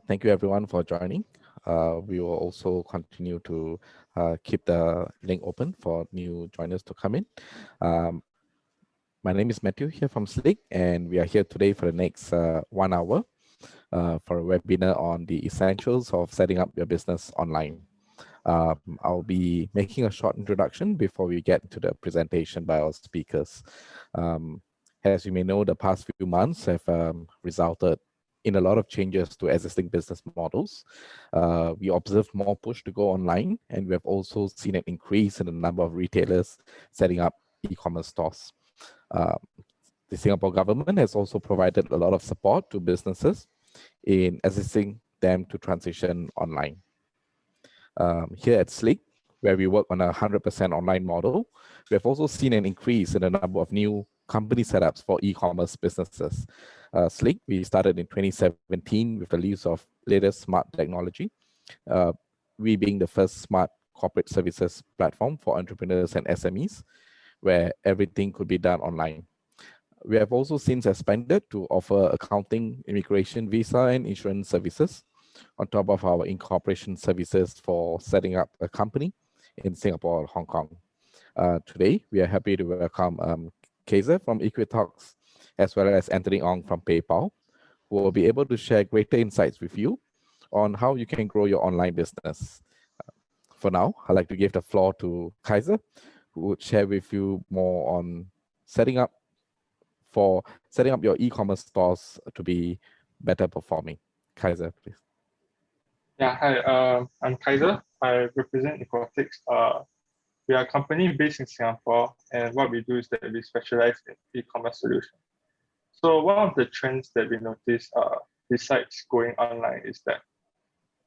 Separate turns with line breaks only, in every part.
Thank you everyone for joining. We will also continue to keep the link open for new joiners to come in. My name is Matthew here from Slick, and we are here today for the next 1 hour for a webinar on the essentials of setting up your business online. I'll be making a short introduction before we get to the presentation by our speakers. As you may know, the past few months have resulted in a lot of changes to existing business models. We observed more push to go online, and we have also seen an increase in the number of retailers setting up e-commerce stores. The Singapore government has also provided a lot of support to businesses in assisting them to transition online. Here at Slick, where we work on a 100% online model, we have also seen an increase in the number of new company setups for e-commerce businesses. Slick, we started in 2017 with the use of latest smart technology, we being the first smart corporate services platform for entrepreneurs and SMEs, where everything could be done online. We have also since expanded to offer accounting, immigration, visa, and insurance services on top of our incorporation services for setting up a company in Singapore or Hong Kong. Today, we are happy to welcome Kaiser from Equitalks, as well as Anthony Ong from PayPal, who will be able to share greater insights with you on how you can grow your online business. For now, I'd like to give the floor to Kaiser, who would share with you more on setting up your e-commerce stores to be better performing. Kaiser, please.
Yeah, hi, I'm Kaiser. I represent Equitalks. We are a company based in Singapore, and what we do is that we specialize in e-commerce solutions. So one of the trends that we notice, besides going online, is that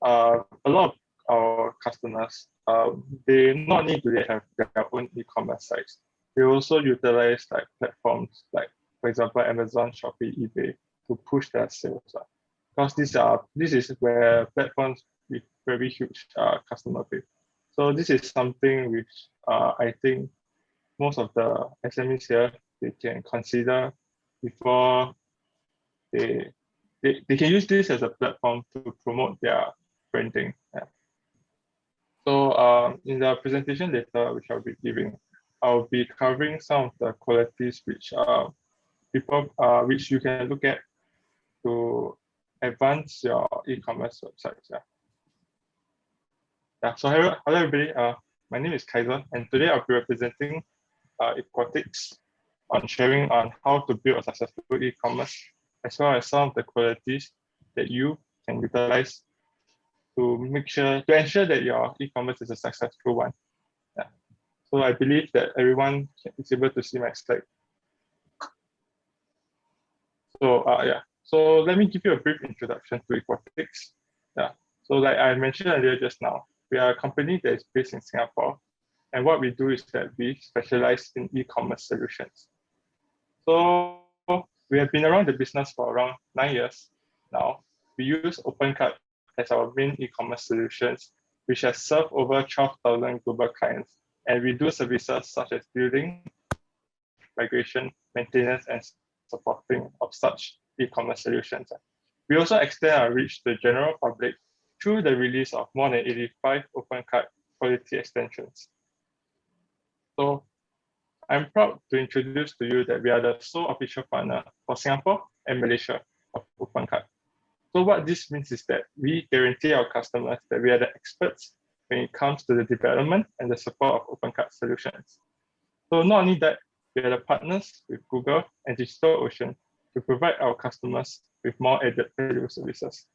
a lot of our customers, they not only do they have their own e-commerce sites, they also utilize like platforms like, for example, Amazon, Shopee, eBay to push their sales. Because this is where platforms with very huge customer base. So this is something which I think most of the SMEs here, they can consider before they can use this as a platform to promote their branding. Yeah. So in the presentation later, which I'll be giving, I'll be covering some of the qualities which which you can look at to advance your e-commerce websites. So hello everybody. My name is Kaiser, and today I'll be representing Equitalks on sharing on how to build a successful e-commerce, as well as some of the qualities that you can utilize to ensure that your e-commerce is a successful one. Yeah. So I believe that everyone is able to see my slide. So so let me give you a brief introduction to Equitalks. Yeah. So like I mentioned earlier just now, we are a company that is based in Singapore, and what we do is that we specialize in e-commerce solutions. So we have been around the business for around 9 years now. We use OpenCart as our main e-commerce solutions, which has served over 12,000 global clients, and we do services such as building, migration, maintenance, and supporting of such e-commerce solutions. We also extend our reach to the general public through the release of more than 85 OpenCart quality extensions. So I'm proud to introduce to you that we are the sole official partner for Singapore and Malaysia of OpenCart. So what this means is that we guarantee our customers that we are the experts when it comes to the development and the support of OpenCart solutions. So not only that, we are the partners with Google and DigitalOcean to provide our customers with more added value services,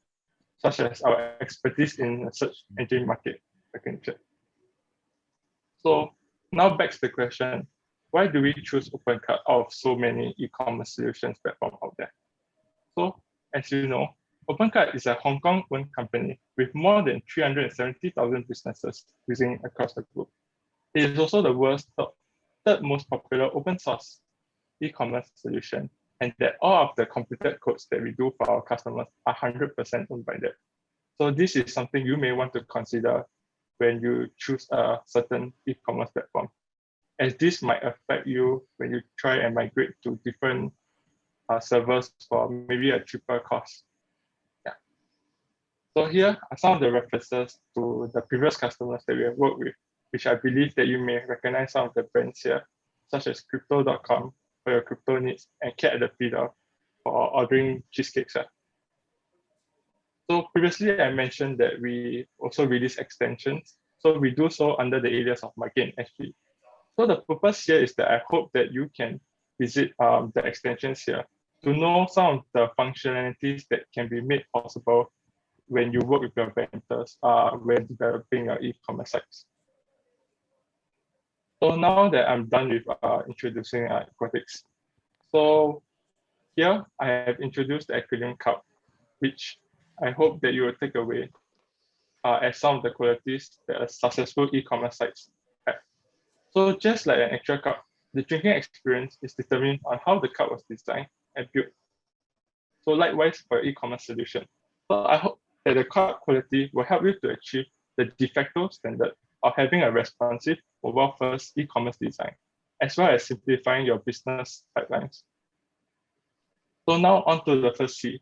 such as our expertise in search engine market recognition. So now back to the question, why do we choose OpenCart out of so many e-commerce solutions platform out there? So as you know, OpenCart is a Hong Kong-owned company with more than 370,000 businesses using it across the globe. It is also the world's third most popular open source e-commerce solution, and that all of the computed codes that we do for our customers are 100% owned by them. So this is something you may want to consider when you choose a certain e-commerce platform, as this might affect you when you try and migrate to different servers for maybe a cheaper cost. Yeah. So here are some of the references to the previous customers that we have worked with, which I believe that you may recognize some of the brands here, such as crypto.com for your crypto needs and Cat the Feeder for ordering cheesecakes. So previously I mentioned that we also release extensions. So we do so under the alias of Market SG. So the purpose here is that I hope that you can visit the extensions here to know some of the functionalities that can be made possible when you work with your vendors when developing your e-commerce sites. So now that I'm done with introducing aquatics, so here I have introduced the aquarium cup, which I hope that you will take away as some of the qualities that a successful e-commerce sites have. So just like an actual cup, the drinking experience is determined on how the cup was designed and built. So likewise for your e-commerce solution. So I hope that the cup quality will help you to achieve the de facto standard of having a responsive mobile-first e-commerce design, as well as simplifying your business pipelines. So now on to the first C.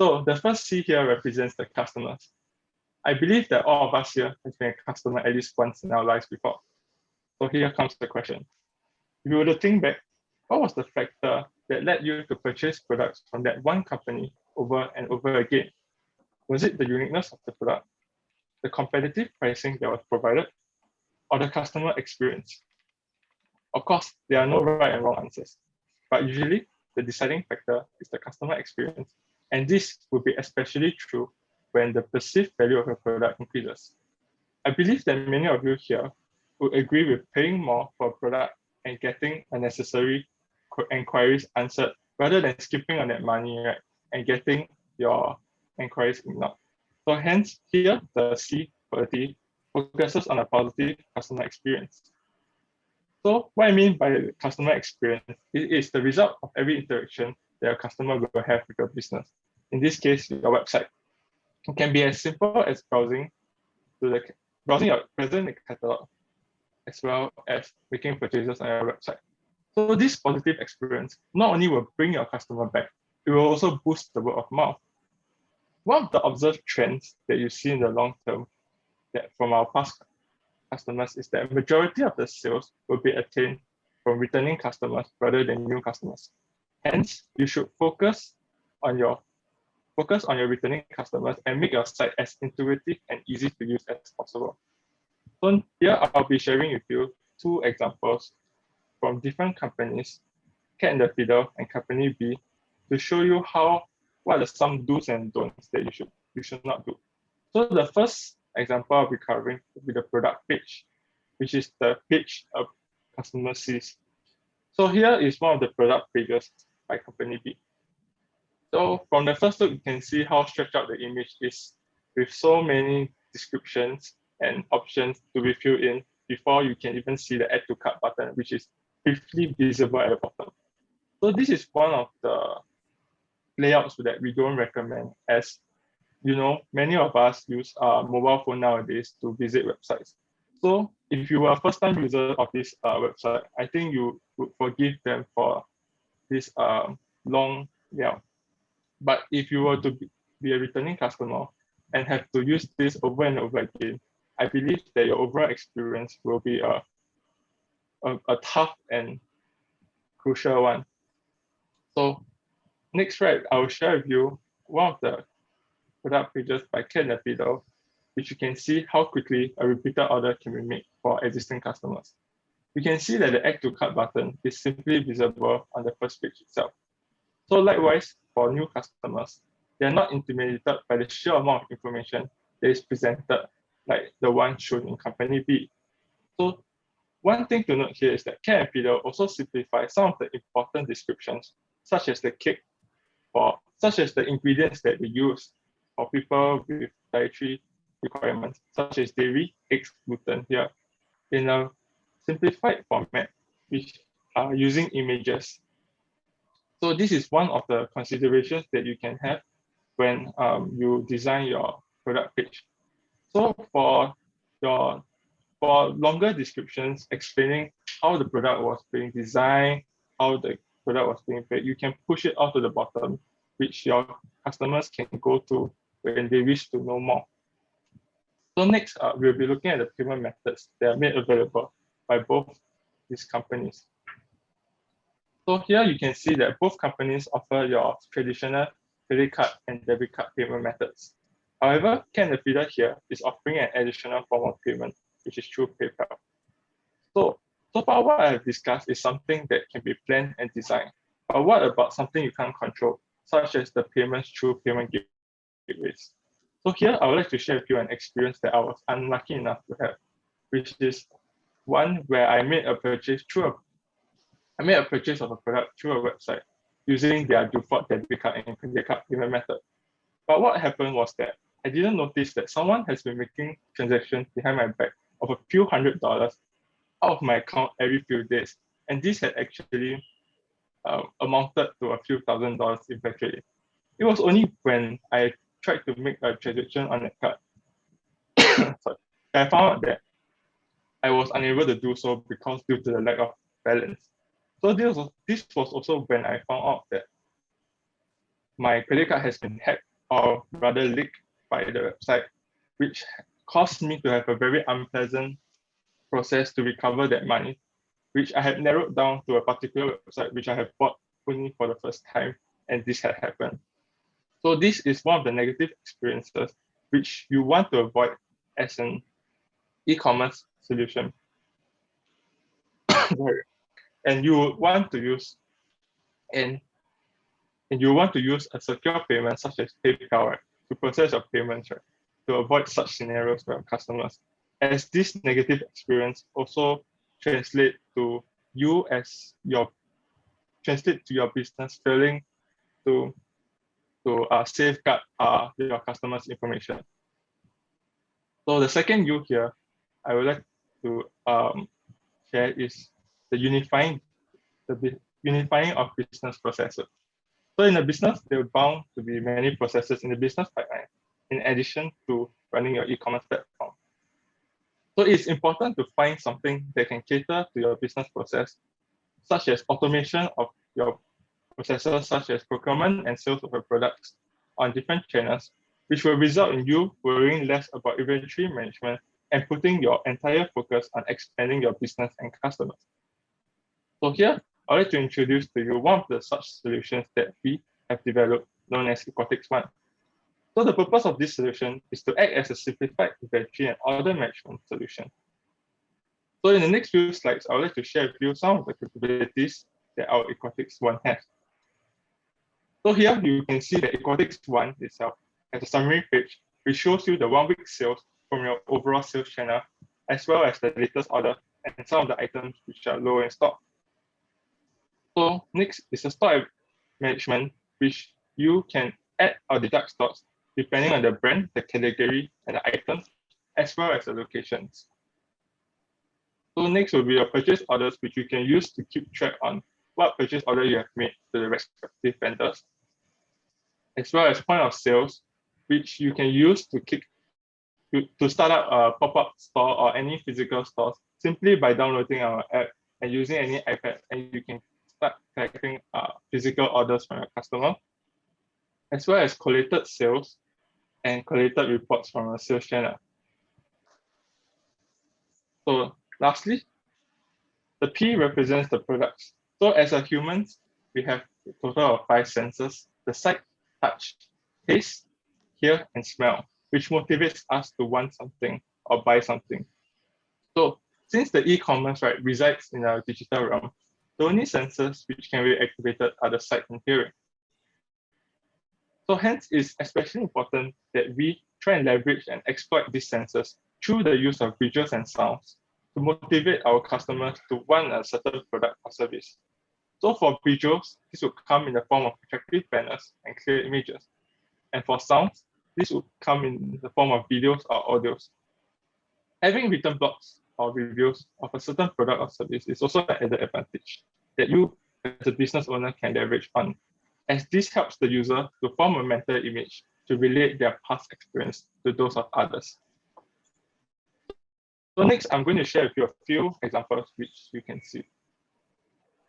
So the first C here represents the customers. I believe that all of us here has been a customer at least once in our lives before. So here comes the question. If you were to think back, what was the factor that led you to purchase products from that one company over and over again? Was it the uniqueness of the product, the competitive pricing that was provided, or the customer experience? Of course, there are no right and wrong answers, but usually the deciding factor is the customer experience, and this will be especially true when the perceived value of your product increases. I believe that many of you here would agree with paying more for a product and getting unnecessary inquiries answered rather than skipping on that money, right, and getting your inquiries ignored. So hence here, the C quality focuses on a positive customer experience. So what I mean by customer experience is the result of every interaction that a customer will have with your business. In this case, your website. It can be as simple as browsing your present catalog, as well as making purchases on your website. So this positive experience not only will bring your customer back, it will also boost the word of mouth. One of the observed trends that you see in the long term that from our past customers is that a majority of the sales will be attained from returning customers rather than new customers. Hence, you should focus on your returning customers and make your site as intuitive and easy to use as possible. So here I'll be sharing with you two examples from different companies, Cat and the Fiddle and Company B, to show you what are some do's and don'ts that you should not do. So the first example I'll be covering will be the product page, which is the page a customer sees. So here is one of the product pages by Company B. So from the first look, you can see how stretched out the image is with so many descriptions and options to be filled in before you can even see the add to cart button, which is briefly visible at the bottom. So this is one of the layouts that we don't recommend, as you know, many of us use mobile phone nowadays to visit websites. So if you are a first-time user of this website, I think you would forgive them for this long layout. But if you were to be a returning customer and have to use this over and over again, I believe that your overall experience will be a tough and crucial one. So next, right, I will share with you one of the product pages by Cat and the Fiddle, which you can see how quickly a repeated order can be made for existing customers. You can see that the Add to Cart button is simply visible on the first page itself. So likewise, for new customers, they are not intimidated by the sheer amount of information that is presented, like the one shown in Company B. So one thing to note here is that Cat and Fiddle also simplify some of the important descriptions, such as the ingredients that they use for people with dietary requirements, such as dairy, eggs, gluten here, in a simplified format, which are using images. So this is one of the considerations that you can have when you design your product page. So for longer descriptions explaining how the product was being designed, how the product was being made, you can push it out to the bottom, which your customers can go to when they wish to know more. So next, we'll be looking at the payment methods that are made available by both these companies. So here you can see that both companies offer your traditional credit card and debit card payment methods. However, Ken the Feeder here is offering an additional form of payment, which is through PayPal. So far what I have discussed is something that can be planned and designed. But what about something you can't control, such as the payments through payment gateways? So here I would like to share with you an experience that I was unlucky enough to have, which is one where I made a purchase of a product through a website using their default debit card and credit card payment method. But what happened was that I didn't notice that someone has been making transactions behind my back of a few $100s out of my account every few days. And this had actually amounted to a few $1,000s eventually. It was only when I tried to make a transaction on that card that I found out that I was unable to do so because due to the lack of balance. So this was also when I found out that my credit card has been hacked, or rather leaked by the website, which caused me to have a very unpleasant process to recover that money, which I had narrowed down to a particular website which I have bought only for the first time, and this had happened. So this is one of the negative experiences which you want to avoid as an e-commerce solution. And you want to use a secure payment such as PayPal, right, to process your payments, right, to avoid such scenarios for your customers. As this negative experience also translate to your business failing to safeguard your customers' information. So the second U here I would like to share is the unifying of business processes. So in a business, there are bound to be many processes in the business pipeline, in addition to running your e-commerce platform. So it's important to find something that can cater to your business process, such as automation of your processes, such as procurement and sales of your products on different channels, which will result in you worrying less about inventory management and putting your entire focus on expanding your business and customers. So here, I'd like to introduce to you one of the such solutions that we have developed, known as Equatics One. So the purpose of this solution is to act as a simplified inventory and order management solution. So in the next few slides, I would like to share with you some of the capabilities that our Equatics One has. So here you can see that Equatics One itself has a summary page which shows you the 1 week sales from your overall sales channel, as well as the latest order and some of the items which are low in stock. So next is the stock management, which you can add or deduct stocks depending on the brand, the category, and the items, as well as the locations. So next will be your purchase orders, which you can use to keep track on what purchase order you have made to the respective vendors, as well as point of sales, which you can use to start up a pop-up store or any physical stores simply by downloading our app and using any iPad, and you can start collecting physical orders from your customer, as well as collated sales and collated reports from a sales channel. So lastly, the P represents the products. So as a humans, we have a total of 5 senses: the sight, touch, taste, hear, and smell, which motivates us to want something or buy something. So since the e-commerce resides in our digital realm, the only senses which can be activated are the sight and hearing. So hence, it's especially important that we try and leverage and exploit these senses through the use of visuals and sounds to motivate our customers to want a certain product or service. So for visuals, this will come in the form of attractive banners and clear images. And for sounds, this will come in the form of videos or audios. Having written blogs or reviews of a certain product or service is also an added advantage that you as a business owner can leverage on, as this helps the user to form a mental image to relate their past experience to those of others. So next, I'm going to share with you a few examples which you can see.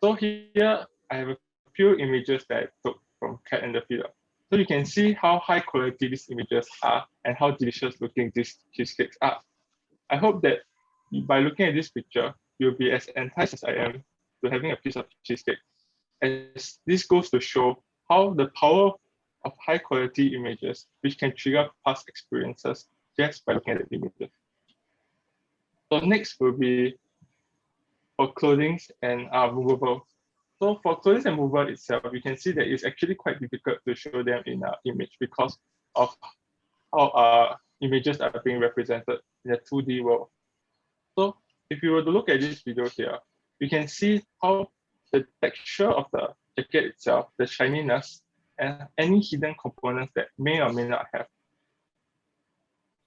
So here, I have a few images that I took from Cat and the Feeder. So you can see how high quality these images are and how delicious looking these cheesecakes are. I hope that by looking at this picture, you'll be as enticed as I am to having a piece of cheesecake, as this goes to show how the power of high quality images, which can trigger past experiences just by looking at the images. So next will be for clothing and movable. So for clothing and movable itself, you can see that it's actually quite difficult to show them in an image because of how images are being represented in a 2D world. So if you were to look at this video here, you can see how the texture of the jacket itself, the shininess, and any hidden components that may or may not have.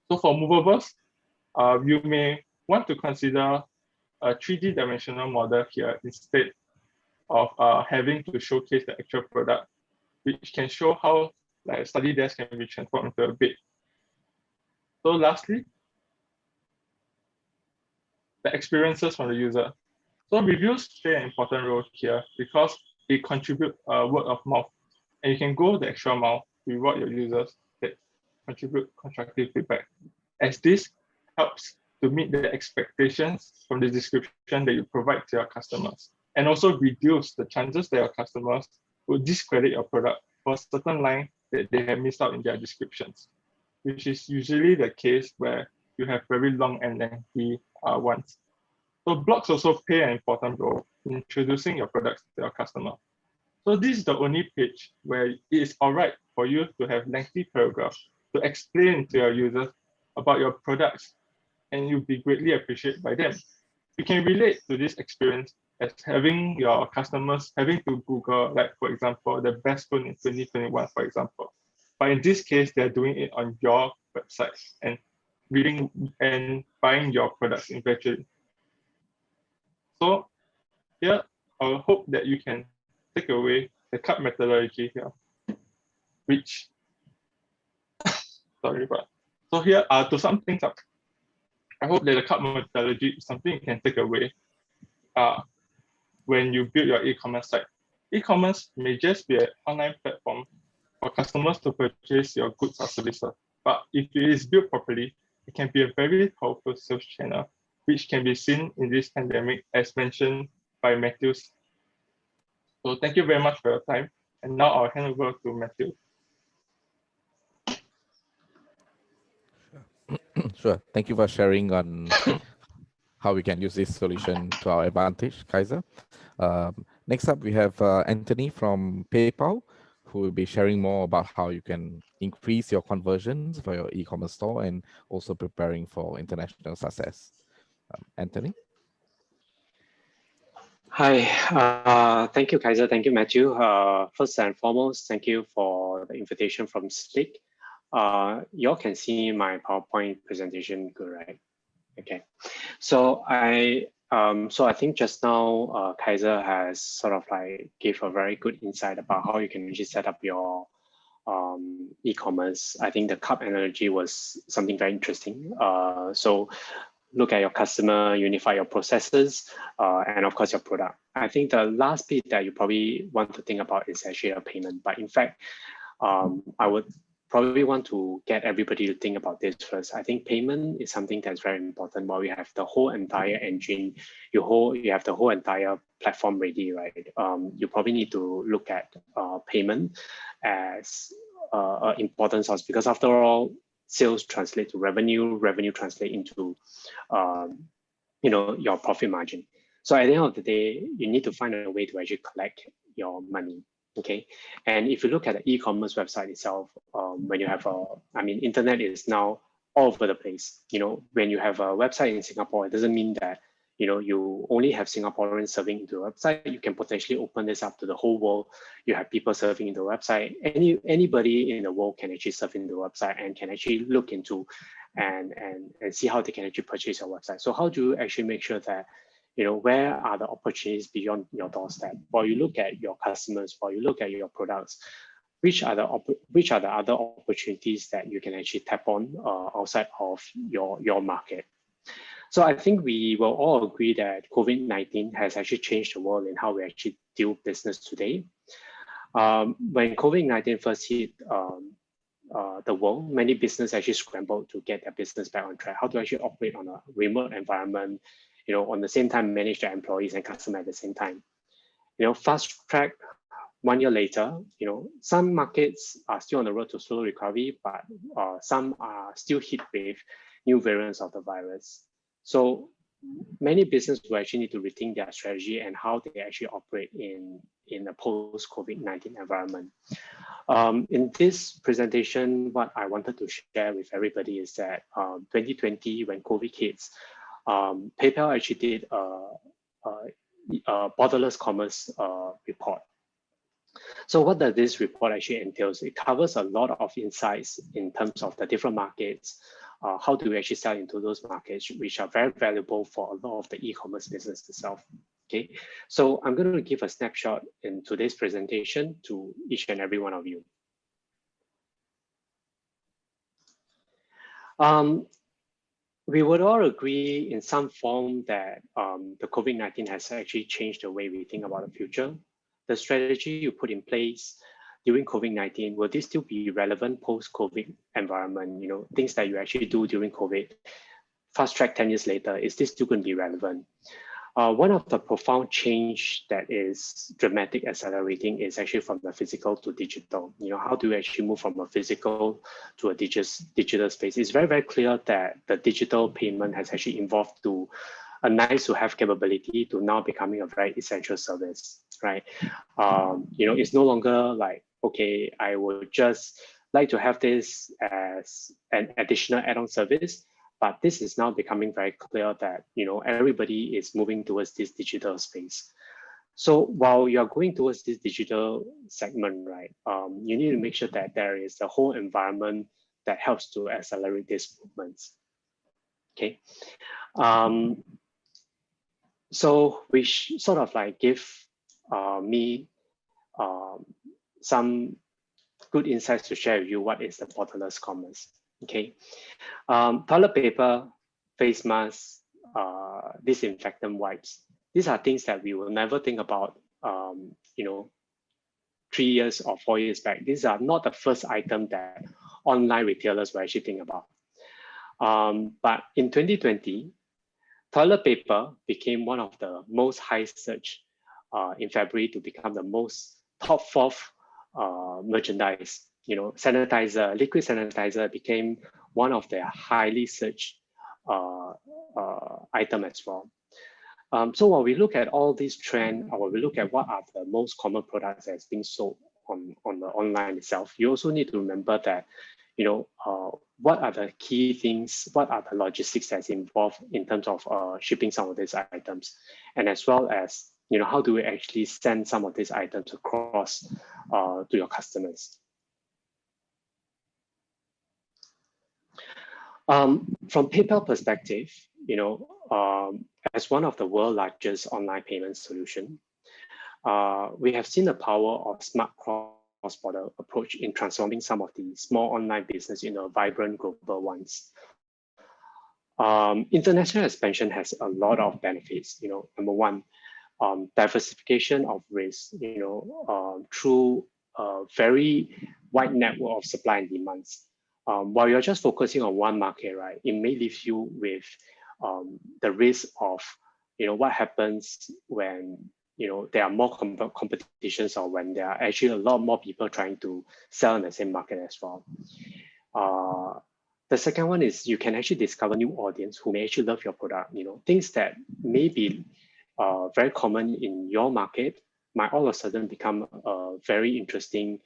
So for movables, you may want to consider a 3D dimensional model here instead of having to showcase the actual product, which can show how like a study desk can be transformed into a bed. So lastly, the experiences from the user. So reviews play an important role here because it contributes word of mouth, and you can go the extra mile to reward your users that contribute constructive feedback, as this helps to meet the expectations from the description that you provide to your customers, and also reduce the chances that your customers will discredit your product for a certain line that they have missed out in their descriptions, which is usually the case where you have very long and lengthy ones. So blogs also play an important role in introducing your products to your customer. So this is the only page where it is all right for you to have lengthy paragraphs to explain to your users about your products, and you'll be greatly appreciated by them. You can relate to this experience as having your customers having to Google, like for example, the best phone in 2021, for example. But in this case, they're doing it on your website and reading and buying your products eventually. So here, I hope that you can take away the cup methodology here, which, sorry, but so here to sum things up, I hope that the cup methodology is something you can take away when you build your e-commerce site. E-commerce may just be an online platform for customers to purchase your goods or services, but if it is built properly, it can be a very powerful sales channel, which can be seen in this pandemic, as mentioned by Matthew. So thank you very much for your time. And now I'll hand over to Matthew.
Sure. Thank you for sharing on how we can use this solution to our advantage, Kaiser. Next up, we have Anthony from PayPal, who will be sharing more about how you can increase your conversions for your e-commerce store and also preparing for international success. Anthony?
Hi, thank you, Kaiser. Thank you, Matthew. First and foremost, thank you for the invitation from Slick. You all can see my PowerPoint presentation, good, right? Okay. So I think just now Kaiser has sort of like gave a very good insight about how you can actually set up your e-commerce. I think the cup analogy was something very interesting. So look at your customer, unify your processes, and of course your product. I think the last bit that you probably want to think about is actually a payment. But in fact, I would probably want to get everybody to think about this first. I think payment is something that's very important. While we have the whole entire engine, you have the whole entire platform ready, right? You probably need to look at payment as an important source, because after all, sales translate to revenue, revenue translate into your profit margin. So at the end of the day, you need to find a way to actually collect your money. Okay, and if you look at the e-commerce website itself, when you have internet is now all over the place. When you have a website in Singapore, it doesn't mean that you only have Singaporeans serving into the website. You can potentially open this up to the whole world. You have people serving in the website. Anybody in the world can actually serve in the website and can actually look into and see how they can actually purchase your website. So how do you actually make sure that where are the opportunities beyond your doorstep? While you look at your customers, while you look at your products, which are the other opportunities that you can actually tap on outside of your market? So I think we will all agree that COVID-19 has actually changed the world in how we actually do business today. When COVID-19 first hit the world, many businesses actually scrambled to get their business back on track. How to actually operate on a remote environment, on the same time manage their employees and customer at the same time. Fast track 1 year later, some markets are still on the road to slow recovery, but some are still hit with new variants of the virus. So many businesses will actually need to rethink their strategy and how they actually operate in a post-COVID-19 environment. In this presentation, what I wanted to share with everybody is that 2020, when COVID hits, PayPal actually did a borderless commerce report. So what does this report actually entails? It covers a lot of insights in terms of the different markets, how do we actually sell into those markets, which are very valuable for a lot of the e-commerce business itself. Okay, so I'm going to give a snapshot in today's presentation to each and every one of you. We would all agree in some form that the COVID-19 has actually changed the way we think about the future. The strategy you put in place during COVID-19, will this still be relevant post-COVID environment? Things that you actually do during COVID, fast track 10 years later, is this still going to be relevant? One of the profound change that is dramatic accelerating is actually from the physical to digital. How do you actually move from a physical to a digital space? It's very, very clear that the digital payment has actually evolved to a nice to have capability to now becoming a very essential service, right? It's no longer like, okay, I would just like to have this as an additional add-on service. But this is now becoming very clear that everybody is moving towards this digital space. So while you're going towards this digital segment, right, you need to make sure that there is a whole environment that helps to accelerate these movements. Okay, so which sort of like give me some good insights to share with you what is the borderless commerce. Okay, toilet paper, face masks, disinfectant wipes. These are things that we will never think about, 3 years or 4 years back. These are not the first item that online retailers will actually think about. But in 2020, toilet paper became one of the most high search in February to become the most top 4th merchandise. Sanitizer, liquid sanitizer became one of the highly searched item as well. So when we look at all these trends, or when we look at what are the most common products that's being sold on the online itself, you also need to remember that, what are the key things, what are the logistics that's involved in terms of shipping some of these items, and as well as, how do we actually send some of these items across to your customers. From PayPal perspective, as one of the world's largest online payment solution, we have seen the power of smart cross-border approach in transforming some of the small online business into vibrant global ones. International expansion has a lot of benefits. Number one, diversification of risk, through a very wide network of supply and demands. While you're just focusing on one market, right, it may leave you with the risk of, what happens when, there are more competitions, or when there are actually a lot more people trying to sell in the same market as well. The second one is you can actually discover new audience who may actually love your product. Things that may be very common in your market might all of a sudden become a very interesting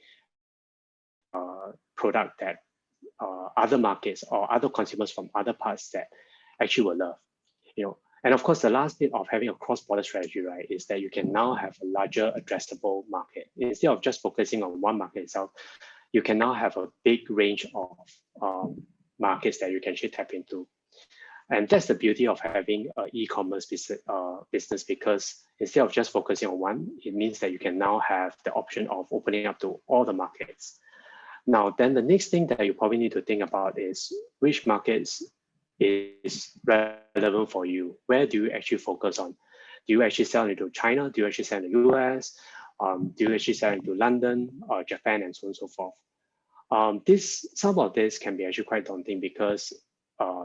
product that other markets or other consumers from other parts that actually will love. And of course, the last bit of having a cross-border strategy, right, is that you can now have a larger addressable market. Instead of just focusing on one market itself, you can now have a big range of markets that you can actually tap into. And that's the beauty of having an e-commerce business, because instead of just focusing on one, it means that you can now have the option of opening up to all the markets. Now, then the next thing that you probably need to think about is which markets is relevant for you. Where do you actually focus on? Do you actually sell into China? Do you actually sell in the US? Do you actually sell into London, Japan, and so on and so forth? Some of this can be actually quite daunting because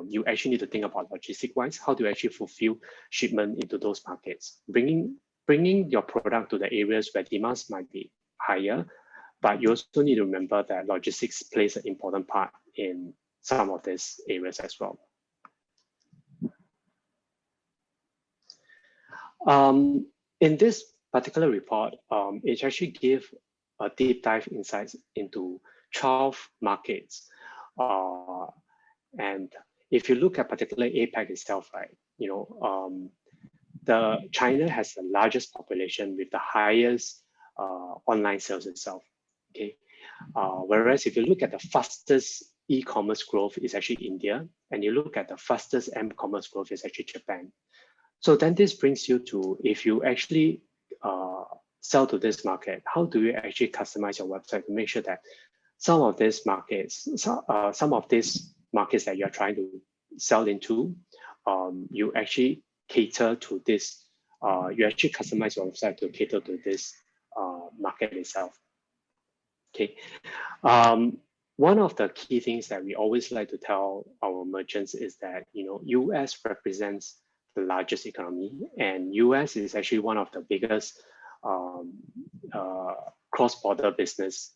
you actually need to think about logistic-wise, how do you actually fulfill shipment into those markets? Bringing your product to the areas where demands might be higher, but you also need to remember that logistics plays an important part in some of these areas as well. In this particular report, it actually gives a deep dive insights into 12 markets. And if you look at particularly APAC itself, right, China has the largest population with the highest online sales itself. Okay, whereas if you look at the fastest e-commerce growth is actually India, and you look at the fastest m-commerce growth is actually Japan. So then this brings you to, if you actually sell to this market, how do you actually customize your website to make sure that some of these markets that you're trying to sell into, you actually cater to this, you actually customize your website to cater to this market itself. Okay. One of the key things that we always like to tell our merchants is that, US represents the largest economy, and US is actually one of the biggest cross-border business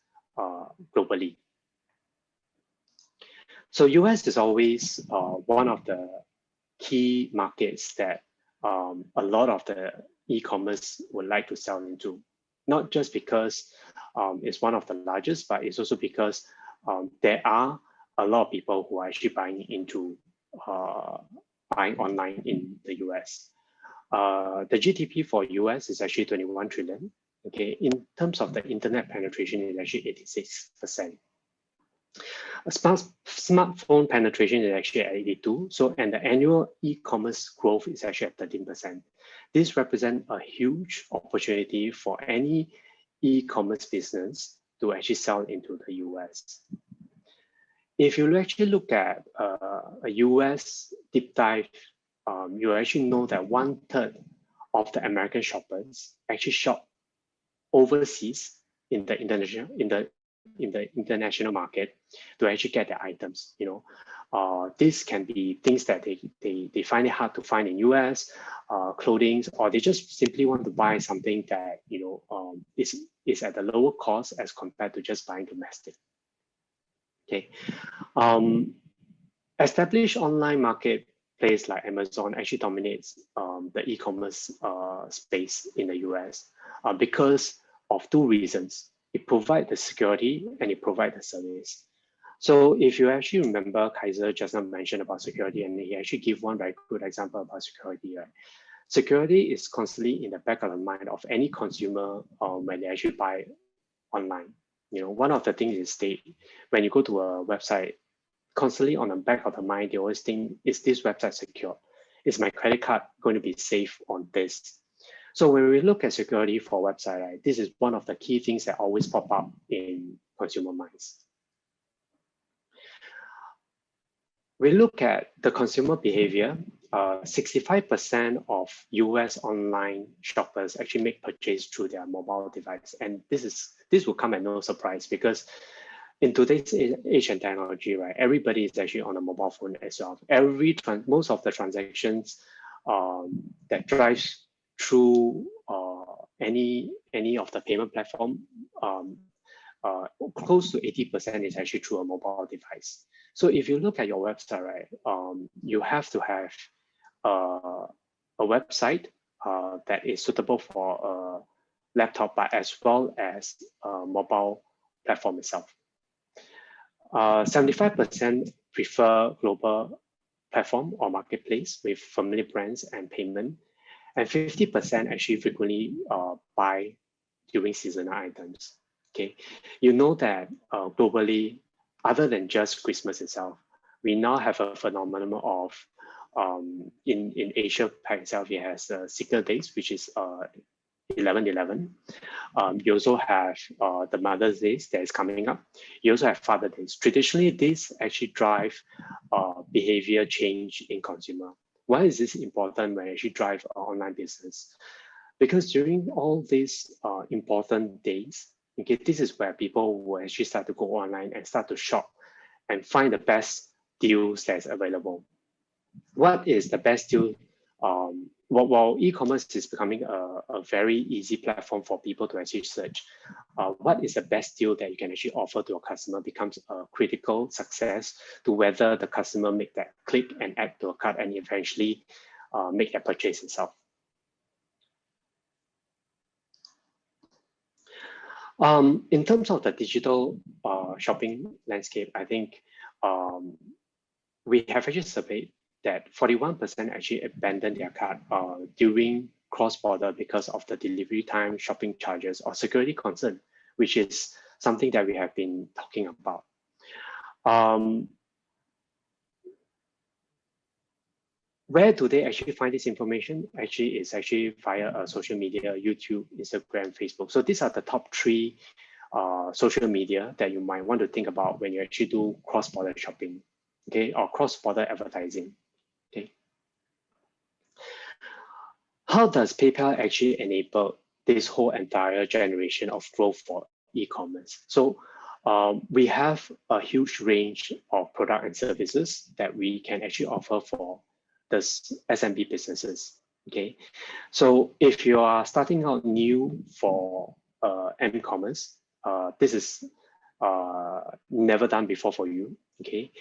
globally. So US is always one of the key markets that a lot of the e-commerce would like to sell into, not just because it's one of the largest, but it's also because there are a lot of people who are actually buying online in the US. The GDP for US is actually 21 trillion. Okay, in terms of the internet penetration, it's actually 86%. Smartphone penetration is actually at 82%. So, and the annual e-commerce growth is actually at 13%. This represents a huge opportunity for any e-commerce business to actually sell into the US. If you actually look at a US deep dive, you actually know that 1/3 of the American shoppers actually shop overseas in the international market to actually get their items. This can be things that they find it hard to find in US, clothing, or they just simply want to buy something that is at a lower cost as compared to just buying domestic. Okay, established online marketplace like Amazon actually dominates the e-commerce space in the US because of two reasons. It provides the security and it provides the service. So if you actually remember, Kaiser just now mentioned about security, and he actually gave one very good example about security, right? Security is constantly in the back of the mind of any consumer when they actually buy online. One of the things is when you go to a website, constantly on the back of the mind, they always think, is this website secure? Is my credit card going to be safe on this? So when we look at security for website, right, this is one of the key things that always pop up in consumer minds. We look at the consumer behavior. 65% of US online shoppers actually make purchase through their mobile device, and this will come at no surprise because in today's age and technology, right, everybody is actually on a mobile phone as well. Most of the transactions that drives through any of the payment platform, close to 80% is actually through a mobile device. So if you look at your website, right, you have to have a website that is suitable for a laptop, but as well as a mobile platform itself. 75% prefer global platform or marketplace with familiar brands and payment, and 50% actually frequently buy during seasonal items. Okay, you know that globally, other than just Christmas itself, we now have a phenomenon of in Asia Pac itself, it has Signal Days, which is 11/11. You also have the Mother's Days that is coming up. You also have Father Days. Traditionally, this actually drive behavior change in consumer. Why is this important when you actually drive online business? Because during all these important days, okay, this is where people will actually start to go online and start to shop and find the best deals that's available. What is the best deal? While e-commerce is becoming a very easy platform for people to actually search, what is the best deal that you can actually offer to a customer becomes a critical success to whether the customer make that click and add to a cart and eventually make that purchase itself. In terms of the digital shopping landscape, I think we have actually surveyed that 41% actually abandoned their cart during cross-border because of the delivery time, shopping charges, or security concern, which is something that we have been talking about. Where do they actually find this information? Actually, it's actually via social media, YouTube, Instagram, Facebook. So these are the top 3 social media that you might want to think about when you actually do cross-border shopping, okay, or cross-border advertising, okay. How does PayPal actually enable this whole entire generation of growth for e-commerce? So we have a huge range of product and services that we can actually offer for the SMB businesses, okay? So if you are starting out new for m-commerce, this is never done before for you, okay?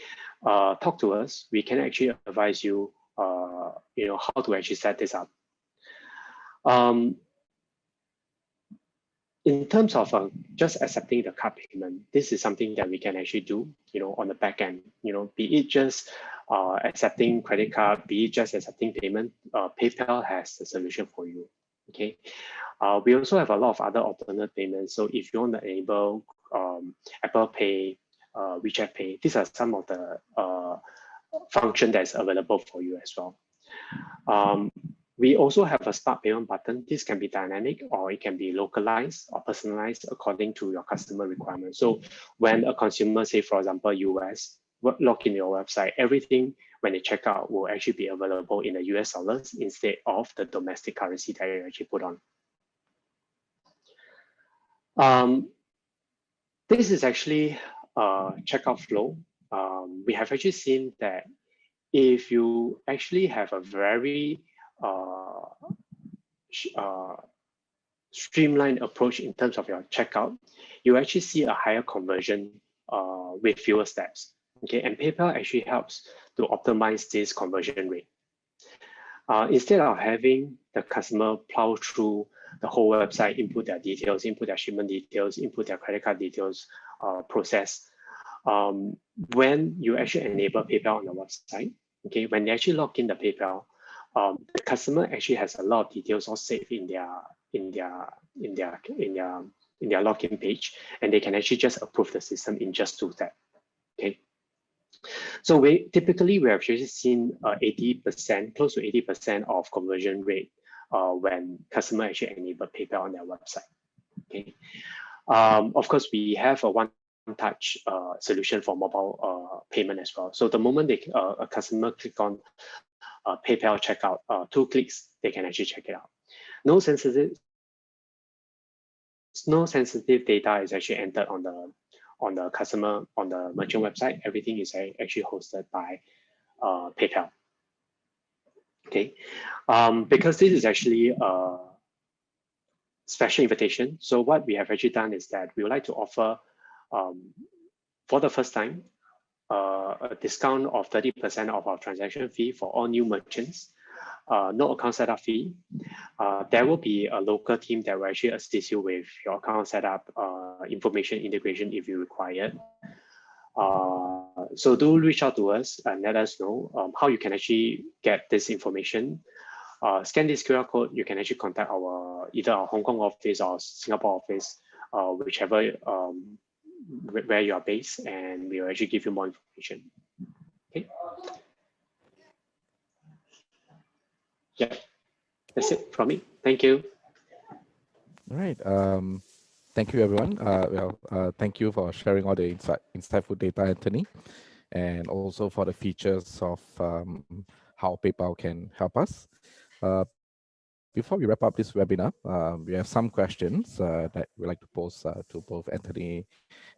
Talk to us. We can actually advise you, how to actually set this up. In terms of just accepting the card payment, this is something that we can actually do, on the back end, be it just accepting credit card, be it just accepting payment, PayPal has the solution for you, okay? We also have a lot of other alternate payments. So if you want to enable Apple Pay, WeChat Pay, these are some of the function that's available for you as well. We also have a start payment button. This can be dynamic or it can be localized or personalized according to your customer requirements. So when a consumer, say for example, US, log in your website, everything when they check out will actually be available in the US dollars instead of the domestic currency that you actually put on. This is actually a checkout flow. We have actually seen that if you actually have a very streamlined approach in terms of your checkout, you actually see a higher conversion with fewer steps. Okay, and PayPal actually helps to optimize this conversion rate. Instead of having the customer plow through the whole website, input their details, input their shipment details, input their credit card details, process. When you actually enable PayPal on the website, okay, when they actually log in the PayPal, the customer actually has a lot of details all saved in their login page, and they can actually just approve the system in just 2 steps. Okay. So we have actually seen 80%, close to 80% of conversion rate when customer actually enable PayPal on their website. Okay. Of course, we have a one-touch solution for mobile payment as well. So the moment a customer click on PayPal checkout, 2 clicks, they can actually check it out. No sensitive data is actually entered on the customer, on the merchant website. Everything is actually hosted by PayPal. Okay, because this is actually a special invitation. So what we have actually done is that we would like to offer, for the first time, a discount of 30% of our transaction fee for all new merchants. No account setup fee. There will be a local team that will actually assist you with your account setup, information integration if you require. So do reach out to us and let us know how you can actually get this information. Scan this QR code. You can actually contact either our Hong Kong office or Singapore office, whichever where you are based, and we will actually give you more information. Okay. Yeah, that's it from me. Thank you.
All right. Thank you, everyone. Thank you for sharing all the insightful data, Anthony, and also for the features of how PayPal can help us. before we wrap up this webinar, we have some questions that we'd like to pose to both Anthony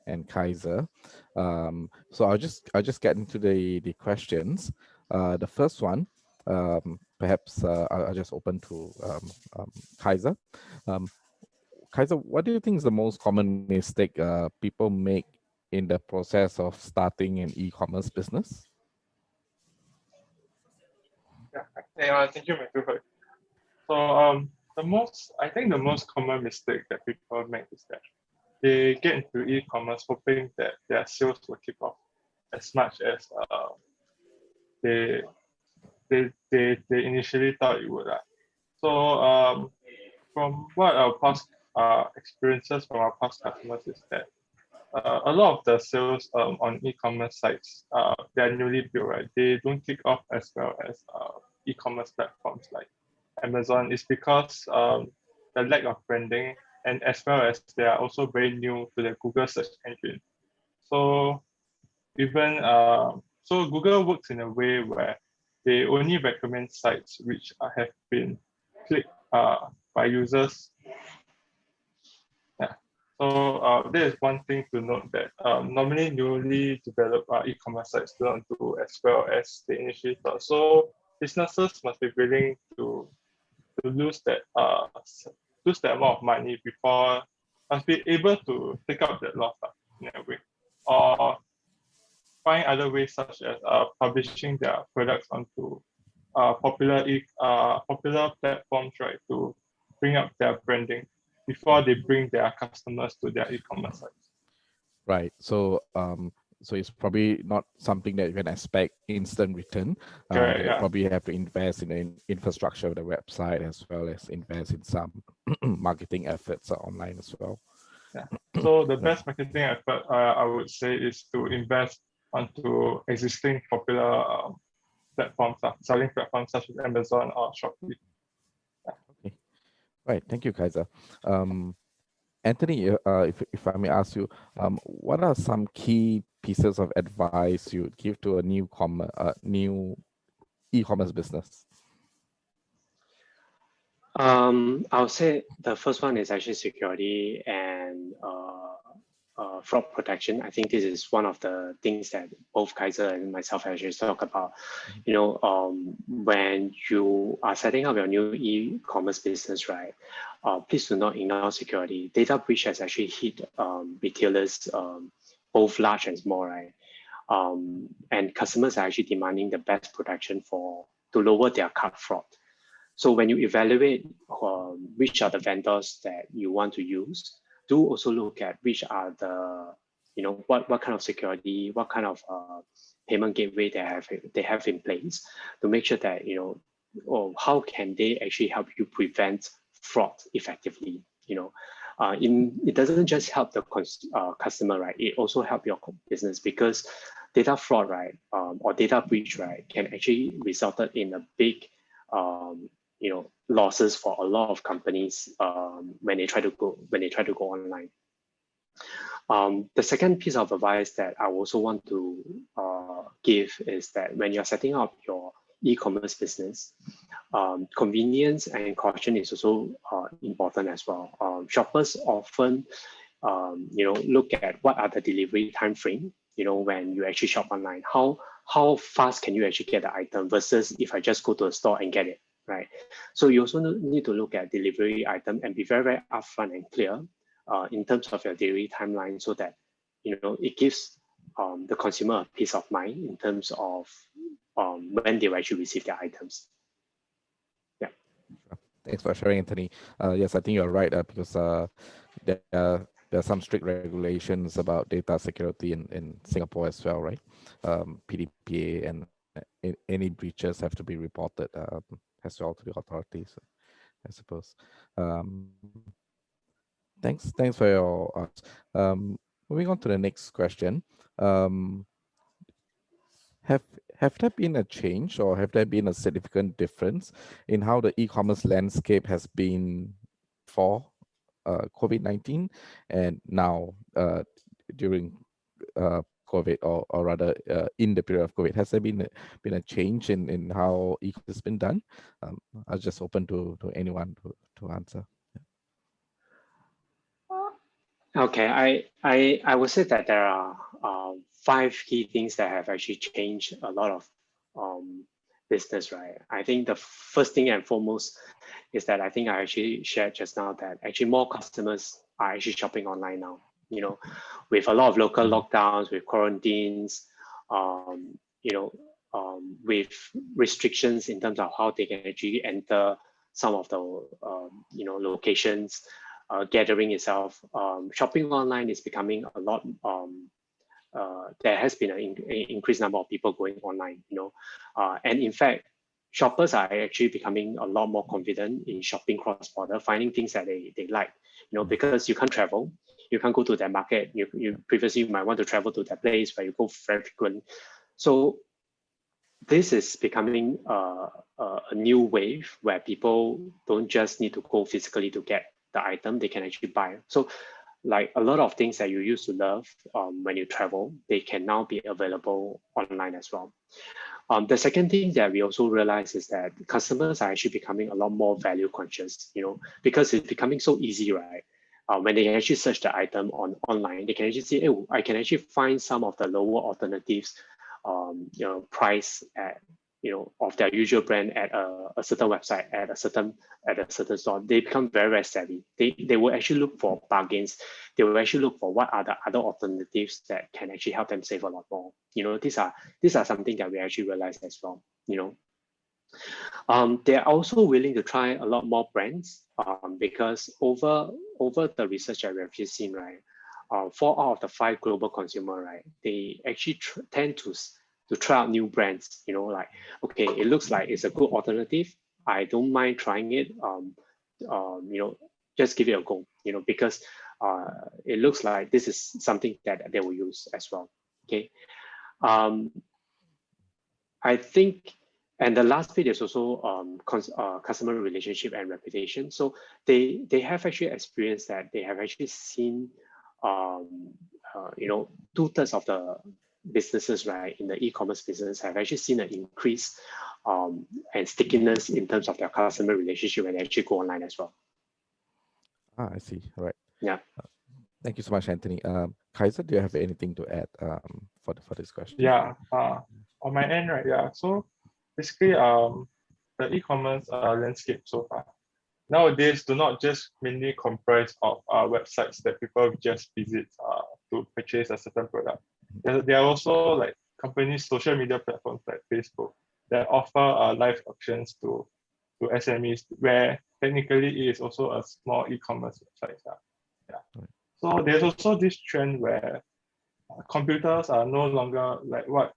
and Kaiser. So I'll just get into the questions. The first one, perhaps I'll just open to Kaiser. Um, Kaiser, what do you think is the most common mistake people make in the process of starting an e-commerce business?
Yeah, thank you, Matthew. So I think the most common mistake that people make is that they get into e-commerce hoping that their sales will kick off as much as they they initially thought it would. So from what our past experiences from our past customers is that a lot of the sales on e-commerce sites, they're newly built, right? They don't kick off as well as e-commerce platforms like Amazon. Is because the lack of branding, and as well as they are also very new to the Google search engine. So even so Google works in a way where they only recommend sites which have been clicked by users. Yeah. So there is one thing to note that normally newly developed e-commerce sites don't do as well as they initially thought. So businesses must be willing to lose that amount of money before, must be able to take up that loss in a way, or find other ways such as publishing their products onto popular platforms, right, to bring up their branding before they bring their customers to their e-commerce sites.
Right. So it's probably not something that you can expect instant return.
Correct,
You
yeah.
probably have to invest in the infrastructure of the website as well as invest in some marketing efforts online as well.
Yeah. So the best marketing effort I would say is to invest onto existing popular platforms, selling platforms such as Amazon or Shopee. Yeah.
Okay. Right. Thank you, Kaiser. Anthony, if I may ask you, what are some key pieces of advice you would give to a new e-commerce business?
I'll say the first one is actually security and fraud protection. I think this is one of the things that both Kaiser and myself actually talk about. You know, when you are setting up your new e-commerce business, right? Please do not ignore security. Data breach has actually hit retailers, both large and small, right? And customers are actually demanding the best protection to lower their cart fraud. So when you evaluate which are the vendors that you want to use, do also look at which are the, you know, what kind of security, what kind of payment gateway they have in place to make sure that, you know, or how can they actually help you prevent fraud effectively, you know. It doesn't just help the customer, right? It also help your business, because data fraud, right, or data breach, right, can actually result in a big you know, losses for a lot of companies when they try to go online. The second piece of advice that I also want to give is that when you're setting up your e-commerce business, convenience and caution is also important as well. Shoppers often, you know, look at what are the delivery time frame. You know, when you actually shop online, how fast can you actually get the item versus if I just go to a store and get it, right? So you also need to look at delivery item and be very, very upfront and clear in terms of your delivery timeline, so that, you know, it gives the consumer a peace of mind in terms of when they will actually receive their items. Yeah.
Thanks for sharing, Anthony. Yes, I think you're right, because there are some strict regulations about data security in Singapore as well, right? PDPA, and any breaches have to be reported as well to the authorities, I suppose. Thanks for your moving on to the next question. Have there been a change, or have there been a significant difference in how the e-commerce landscape has been for COVID-19 and now during COVID, or rather in the period of COVID? Has there been a change in how e-commerce has been done? I was just open to anyone to answer.
Okay, I would say that there are 5 key things that have actually changed a lot of business, right? I think the first thing and foremost is that I think I actually shared just now that actually more customers are actually shopping online now. You know, with a lot of local lockdowns, with quarantines, you know, with restrictions in terms of how they can actually enter some of the you know, locations, gathering itself, shopping online is becoming a lot. There has been an increased number of people going online, you know, and in fact, shoppers are actually becoming a lot more confident in shopping cross-border, finding things that they like, you know, because you can't travel, you can't go to that market. You previously might want to travel to that place where you go very frequent. So this is becoming a new wave where people don't just need to go physically to get the item, they can actually buy. So like a lot of things that you used to love when you travel, they can now be available online as well. The second thing that we also realize is that customers are actually becoming a lot more value conscious, you know, because it's becoming so easy, right? When they actually search the item online, they can actually say, oh, I can actually find some of the lower alternatives, you know, price at, you know, of their usual brand at a certain website, at a certain store. They become very, very savvy. They will actually look for bargains. They will actually look for what are the other alternatives that can actually help them save a lot more. You know, these are something that we actually realize as well, you know. They're also willing to try a lot more brands because over the research that we have just seen, right, 4 out of the 5 global consumer, right, they actually tend to try out new brands. You know, like, okay, it looks like it's a good alternative. I don't mind trying it. You know, just give it a go. You know, because it looks like this is something that they will use as well. Okay. I think, and the last bit is also customer relationship and reputation. So they have actually experienced that they have actually seen, you know, 2/3 of the businesses, right, in the e-commerce business have actually seen an increase and stickiness in terms of their customer relationship when they actually go online as well.
I see. All right.
Yeah.
Thank you so much, Anthony. Kaiser, do you have anything to add for this question?
Yeah, on my end, right? Yeah, so basically, the e-commerce landscape so far nowadays do not just mainly comprise of websites that people just visit to purchase a certain product. There are also like companies' social media platforms like Facebook that offer live auctions to SMEs, where technically it is also a small e-commerce website. Yeah.
Right.
So there's also this trend where computers are no longer like what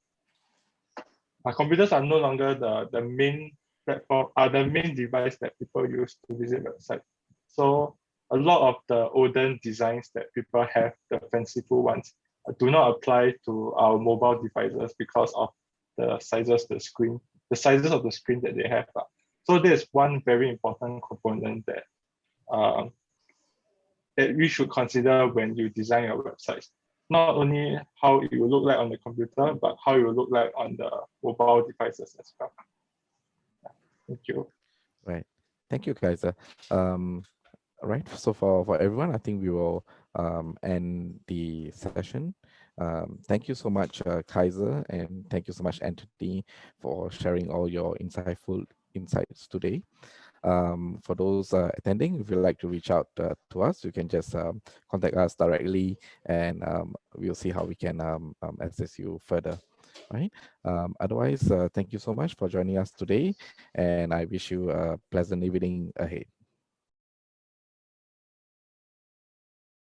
computers are no longer the main platform, the main device that people use to visit websites. So a lot of the olden designs that people have, the fanciful ones, do not apply to our mobile devices because of the sizes of the screen that they have. So there's one very important component that that we should consider when you design your websites. Not only how it will look like on the computer, but how it will look like on the mobile devices as well. Thank you.
Right. Thank you, Kaiser. All right. So for everyone, I think we will end the session. Thank you so much, Kaiser, and thank you so much, Anthony, for sharing all your insightful insights today. For those attending, if you'd like to reach out to us, you can just contact us directly, and we'll see how we can assist you further. Right. Otherwise, thank you so much for joining us today, and I wish you a pleasant evening ahead.